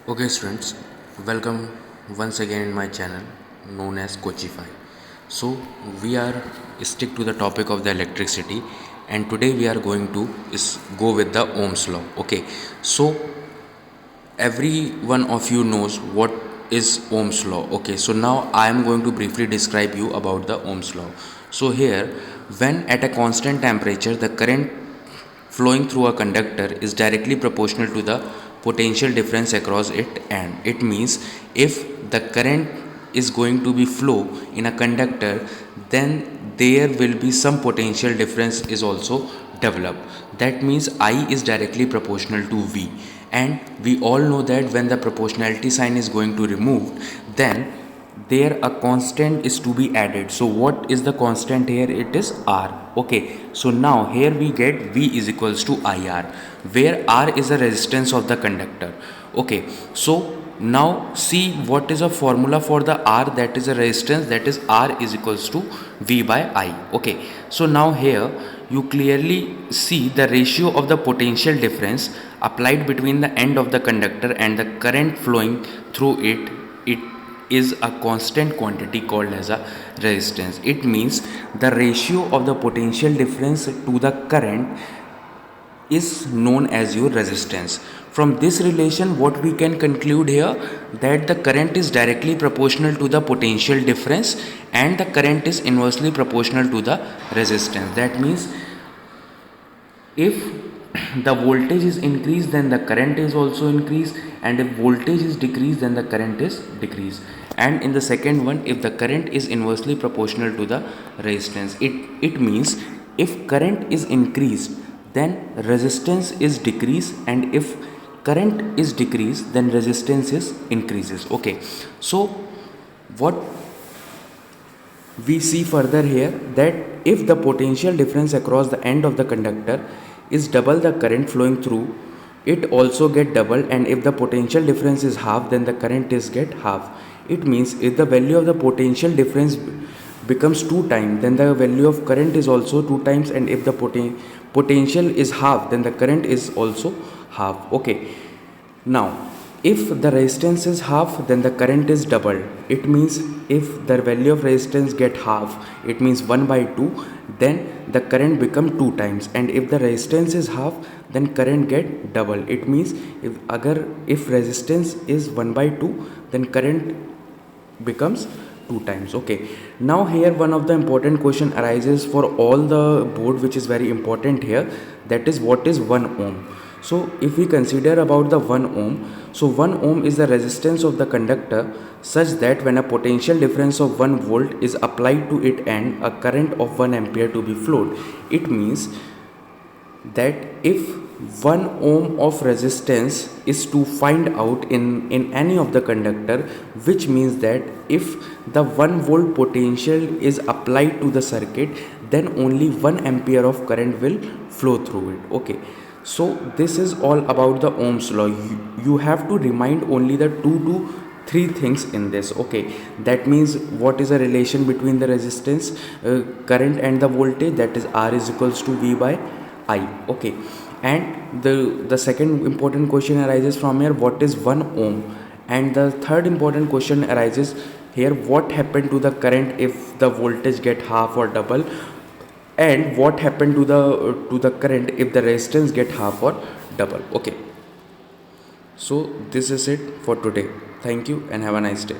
Okay students, welcome once again in my channel known as Coachify. So we are stick to the topic of the electricity, and today we are going to go with the Ohm's law. Okay, so every one of you knows what is Ohm's law. Okay, so now I am going to briefly describe you about the Ohm's law. So here, when at a constant temperature the current flowing through a conductor is directly proportional to the potential difference across it, and it means if the current is going to be flow in a conductor, then there will be some potential difference is also developed. That means I is directly proportional to V, and we all know that when the proportionality sign is going to removed, then there a constant is to be added. So what is the constant here? It is R. Okay, so now here we get V is equals to IR, where R is the resistance of the conductor. Okay, so now see what is a formula for the R, that is a resistance, that is R is equals to V by I. Okay, so now here you clearly see the ratio of the potential difference applied between the end of the conductor and the current flowing through it. It is a constant quantity called as a resistance. It means the ratio of the potential difference to the current is known as your resistance. From this relation, what we can conclude here, that the current is directly proportional to the potential difference and the current is inversely proportional to the resistance. That means if the voltage is increased, then the current is also increased, and if voltage is decreased, then the current is decreased. And in the second one, if the current is inversely proportional to the resistance, it means if current is increased, then resistance is decreased, and if current is decreased, then resistance is increases. Okay, so what we see further here, that if the potential difference across the end of the conductor is double the current flowing through, it also get double, and if the potential difference is half, then the current is get half. It means if the value of the potential difference becomes 2 times, then the value of current is also 2 times, and if the potential is half, then the current is also half. Okay, now if the resistance is half, then the current is doubled. It means if the value of resistance get half, it means 1 by 2, then the current become 2 times, and if the resistance is half, then current get double. It means if resistance is 1 by 2, then current becomes 2 times. Okay, now here one of the important question arises for all the board, which is very important here, that is what is 1 ohm. So if we consider about the 1 ohm, so 1 ohm is the resistance of the conductor such that when a potential difference of 1 volt is applied to it and a current of 1 ampere to be flowed. It means that if 1 ohm of resistance is to find out in any of the conductor, which means that if the 1 volt potential is applied to the circuit, then only 1 ampere of current will flow through it. Okay, so this is all about the Ohm's law. You have to remind only the 2 to 3 things in this. Okay, that means what is the relation between the resistance, current and the voltage, that is R is equals to V by I. Okay, and the second important question arises from here, what is 1 ohm, and the third important question arises here, what happened to the current if the voltage get half or double, and what happened to the current if the resistance get half or double. Okay, so this is it for today. Thank you and have a nice day.